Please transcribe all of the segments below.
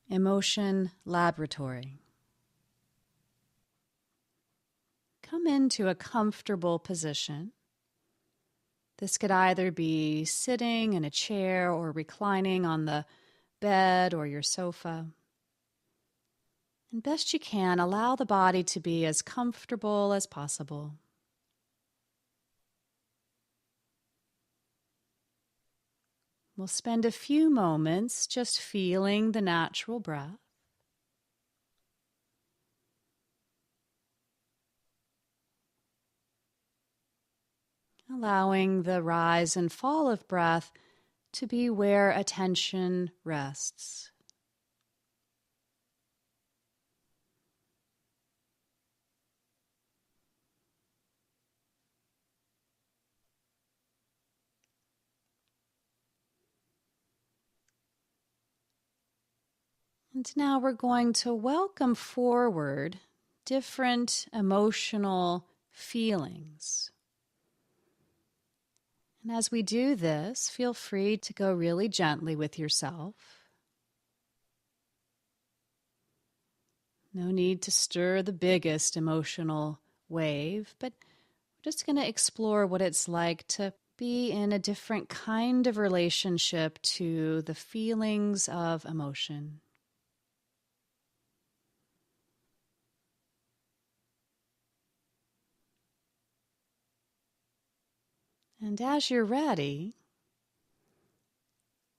Emotion Laboratory. Come into a comfortable position. This could either be sitting in a chair or reclining on the bed or your sofa. And best you can, allow the body to be as comfortable as possible. We'll spend a few moments just feeling the natural breath. Allowing the rise and fall of breath to be where attention rests. And now we're going to welcome forward different emotional feelings. And as we do this, feel free to go really gently with yourself. No need to stir the biggest emotional wave, but we're just going to explore what it's like to be in a different kind of relationship to the feelings of emotion. And as you're ready,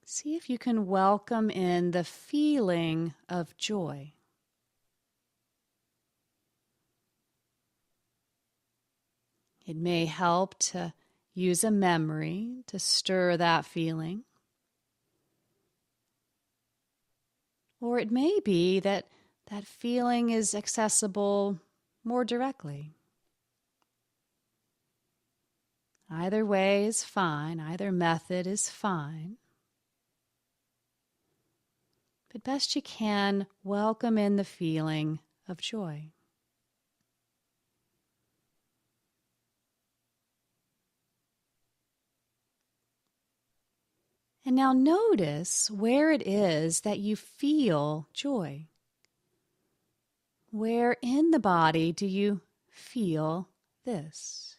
see if you can welcome in the feeling of joy. It may help to use a memory to stir that feeling. Or it may be that that feeling is accessible more directly. Either way is fine, either method is fine. But best you can, welcome in the feeling of joy. And now notice where it is that you feel joy. Where in the body do you feel this?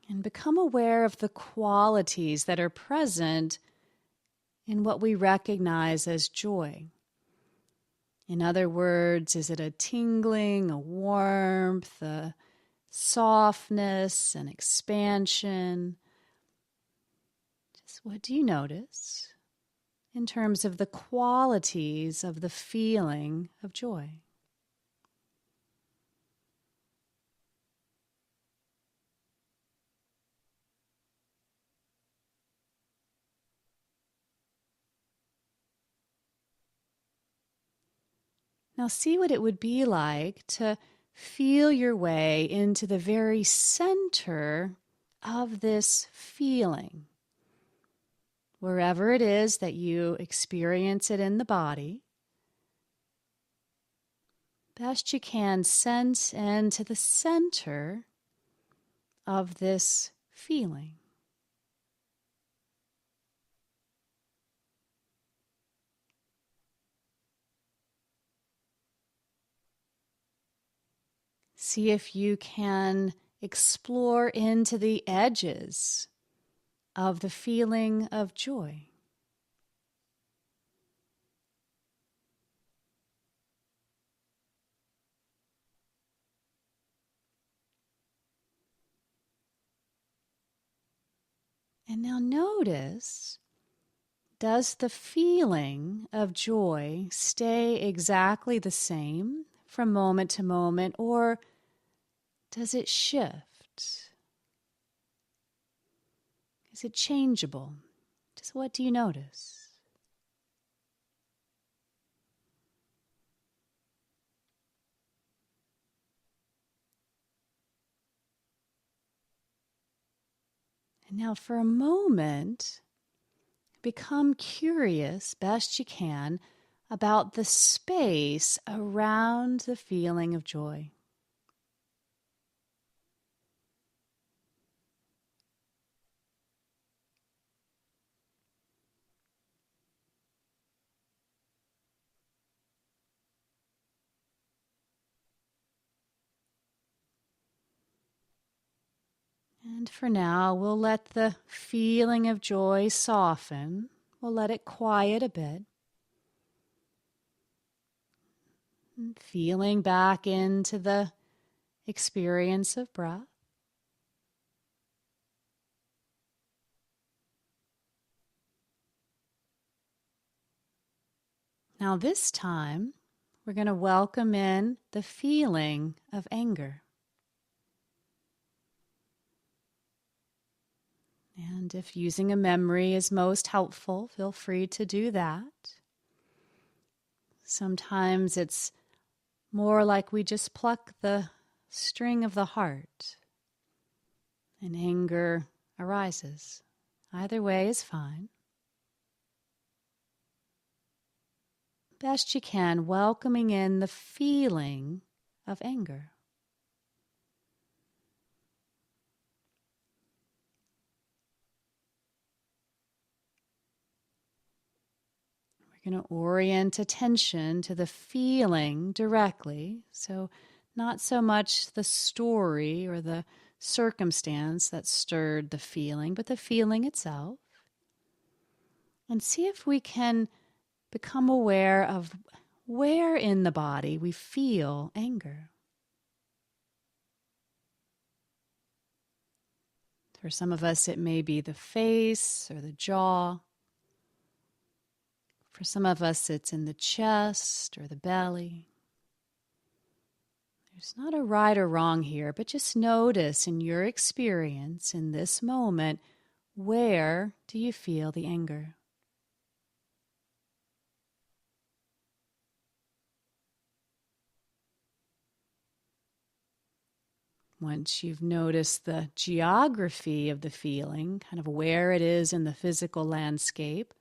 And become aware of the qualities that are present in what we recognize as joy. In other words, is it a tingling, a warmth, a softness, an expansion? Just what do you notice in terms of the qualities of the feeling of joy? Now see what it would be like to feel your way into the very center of this feeling. Wherever it is that you experience it in the body, best you can sense into the center of this feeling. See if you can explore into the edges of the feeling of joy. And now notice, does the feeling of joy stay exactly the same from moment to moment, or does it shift? Is it changeable? Just what do you notice? And now for a moment, become curious, best you can, about the space around the feeling of joy. And for now, we'll let the feeling of joy soften. We'll let it quiet a bit. And feeling back into the experience of breath. Now this time, we're going to welcome in the feeling of anger. And if using a memory is most helpful, feel free to do that. Sometimes it's more like we just pluck the string of the heart and anger arises. Either way is fine. Best you can, welcoming in the feeling of anger. We're going to orient attention to the feeling directly, so not so much the story or the circumstance that stirred the feeling, but the feeling itself. And see if we can become aware of where in the body we feel anger. For some of us, it may be the face or the jaw. For some of us, it's in the chest or the belly. There's not a right or wrong here, but just notice in your experience in this moment, where do you feel the anger? Once you've noticed the geography of the feeling, kind of where it is in the physical landscape,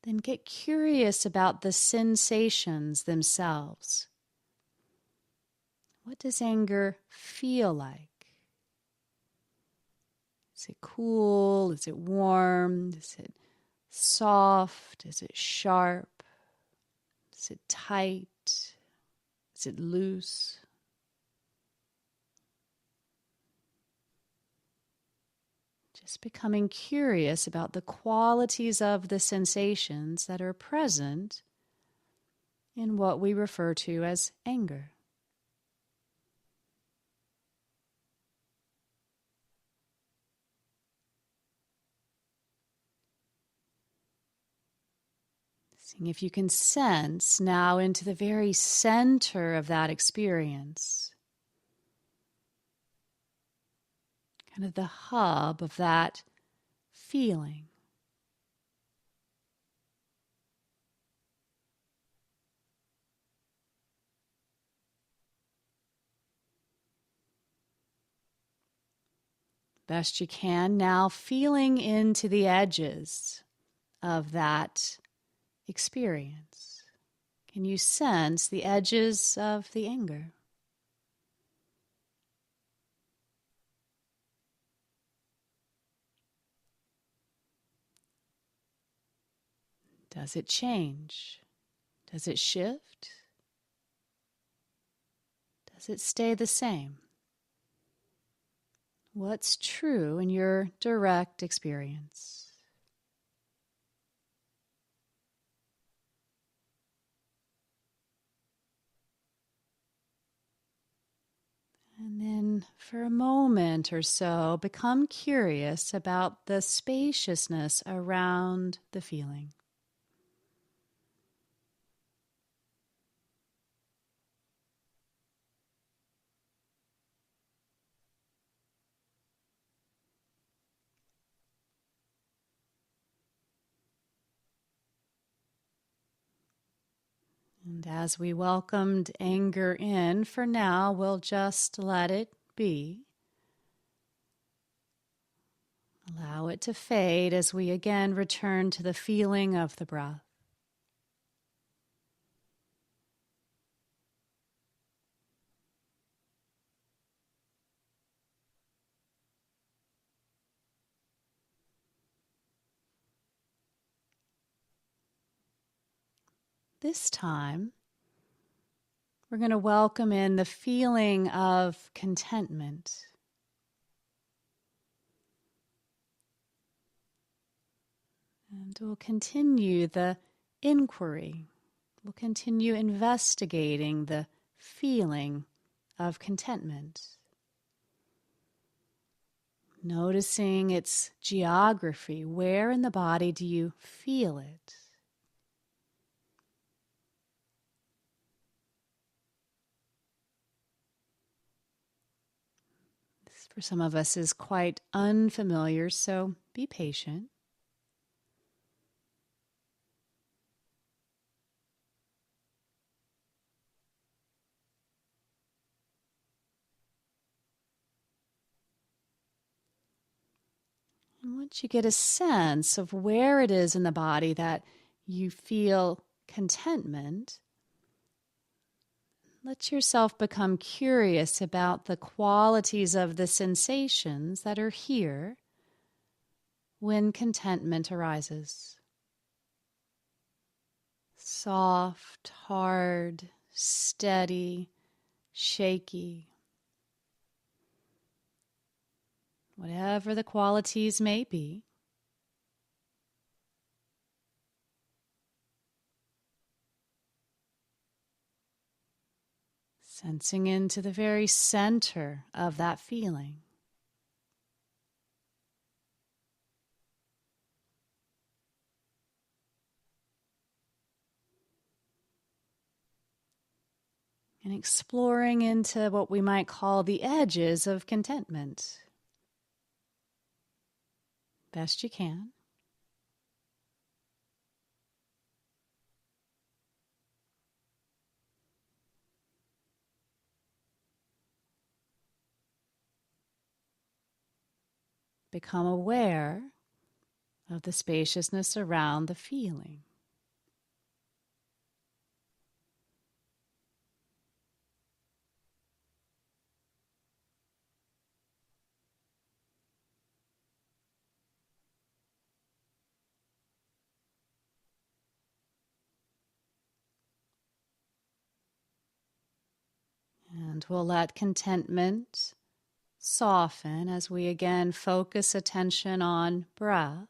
then get curious about the sensations themselves. What does anger feel like? Is it cool? Is it warm? Is it soft? Is it sharp? Is it tight? Is it loose? Just becoming curious about the qualities of the sensations that are present in what we refer to as anger. Seeing if you can sense now into the very center of that experience, kind of the hub of that feeling. Best you can, now feeling into the edges of that experience. Can you sense the edges of the anger? Does it change? Does it shift? Does it stay the same? What's true in your direct experience? And then for a moment or so, become curious about the spaciousness around the feeling. And as we welcomed anger in, for now, we'll just let it be. Allow it to fade as we again return to the feeling of the breath. This time, we're going to welcome in the feeling of contentment. And we'll continue the inquiry. We'll continue investigating the feeling of contentment. Noticing its geography. Where in the body do you feel it? This, for some of us, is quite unfamiliar, so be patient. And once you get a sense of where it is in the body that you feel contentment, let yourself become curious about the qualities of the sensations that are here when contentment arises. Soft, hard, steady, shaky. Whatever the qualities may be. Sensing into the very center of that feeling. And exploring into what we might call the edges of contentment. Best you can. Become aware of the spaciousness around the feeling. And we'll let contentment soften as we again focus attention on breath.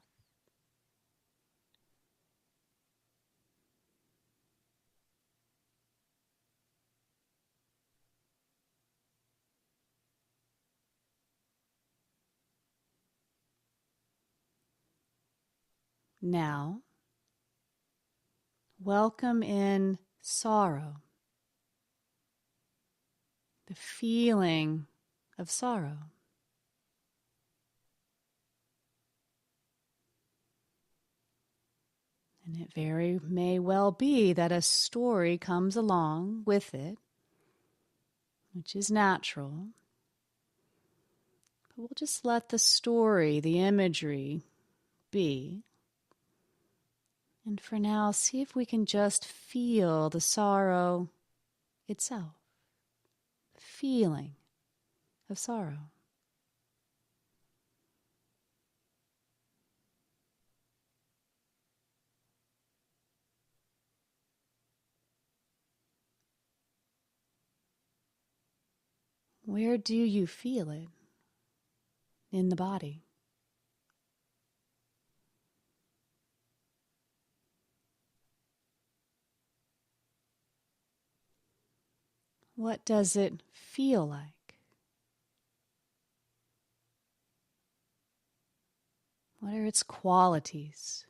Now, welcome in sorrow, the feeling of sorrow. And it very may well be that a story comes along with it, which is natural. But we'll just let the story, the imagery, be. And for now, see if we can just feel the sorrow itself, the feeling of sorrow. Where do you feel it in the body? What does it feel like? What are its qualities?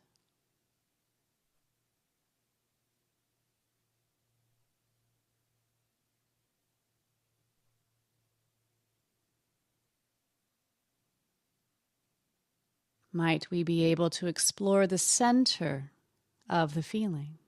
Might we be able to explore the center of the feeling?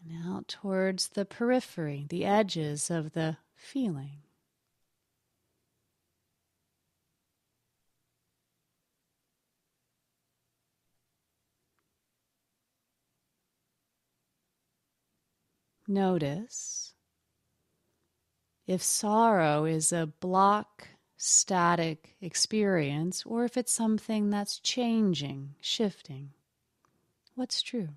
And out towards the periphery, the edges of the feeling. Notice if sorrow is a block, static experience, or if it's something that's changing, shifting. What's true?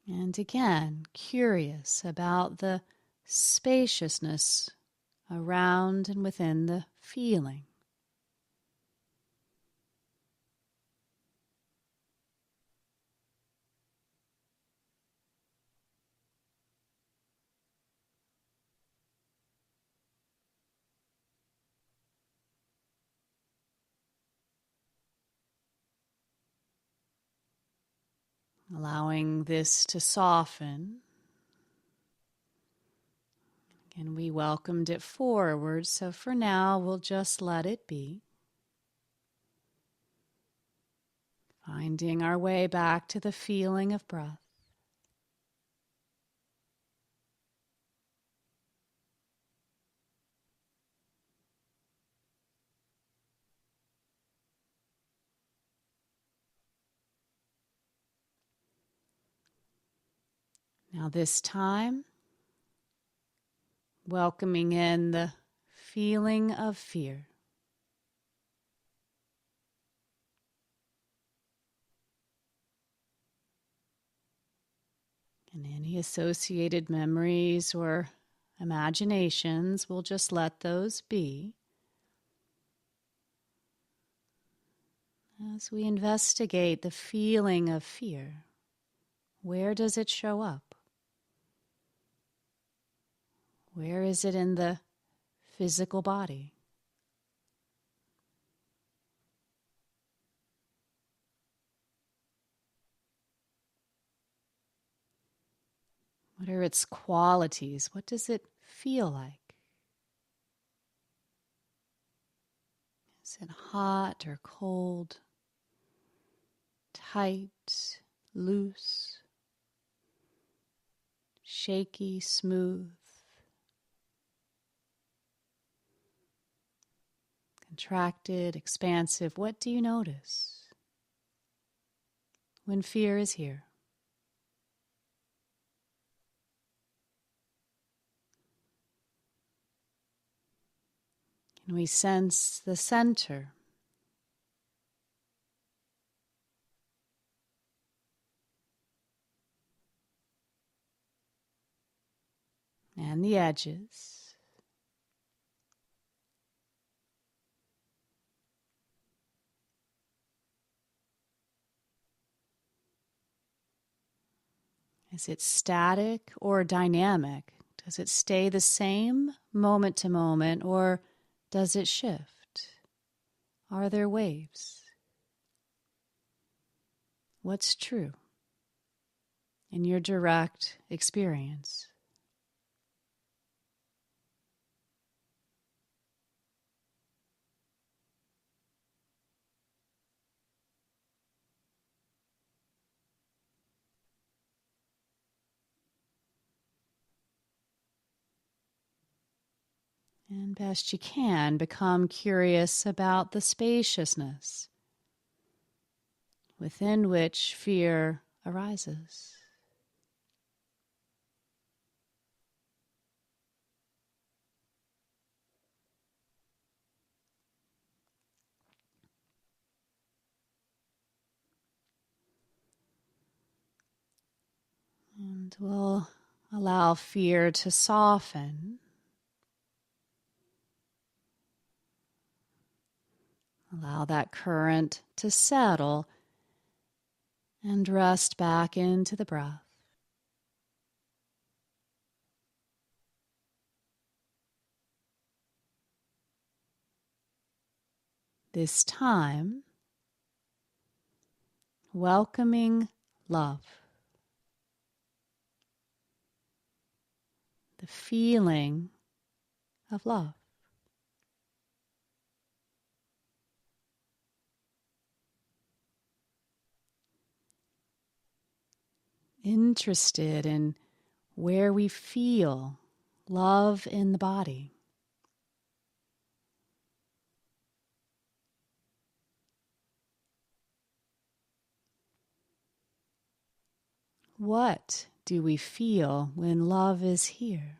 And again, curious about the spaciousness around and within the feeling. Allowing this to soften. And we welcomed it forward, so for now we'll just let it be. Finding our way back to the feeling of breath. Now this time, welcoming in the feeling of fear. And any associated memories or imaginations, we'll just let those be. As we investigate the feeling of fear, where does it show up? Where is it in the physical body? What are its qualities? What does it feel like? Is it hot or cold? Tight, loose, shaky, smooth, contracted, expansive? What do you notice when fear is here? Can we sense the center? And the edges. Is it static or dynamic? Does it stay the same moment to moment, or does it shift? Are there waves? What's true in your direct experience? And best you can, become curious about the spaciousness within which fear arises. And we'll allow fear to soften. Allow that current to settle and rest back into the breath. This time, welcoming love, the feeling of love. Interested in where we feel love in the body. What do we feel when love is here?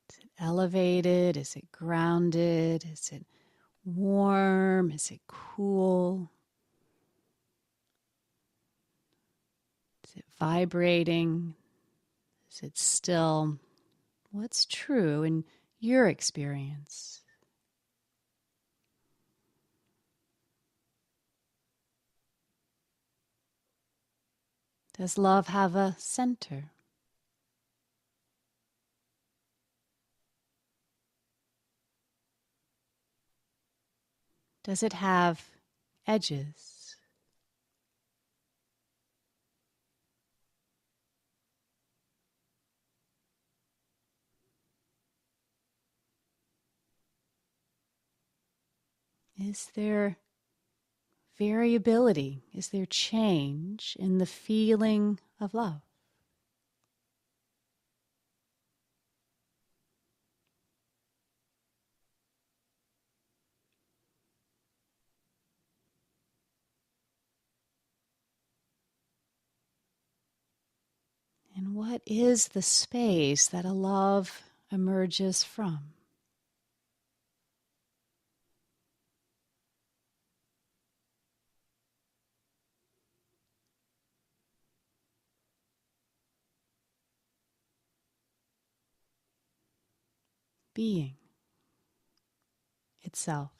Is it elevated? Is it grounded? Is it warm? Is it cool? Is it vibrating? Is it still? What's true in your experience? Does love have a center? Does it have edges? Is there variability? Is there change in the feeling of love? And what is the space that a love emerges from? Being itself.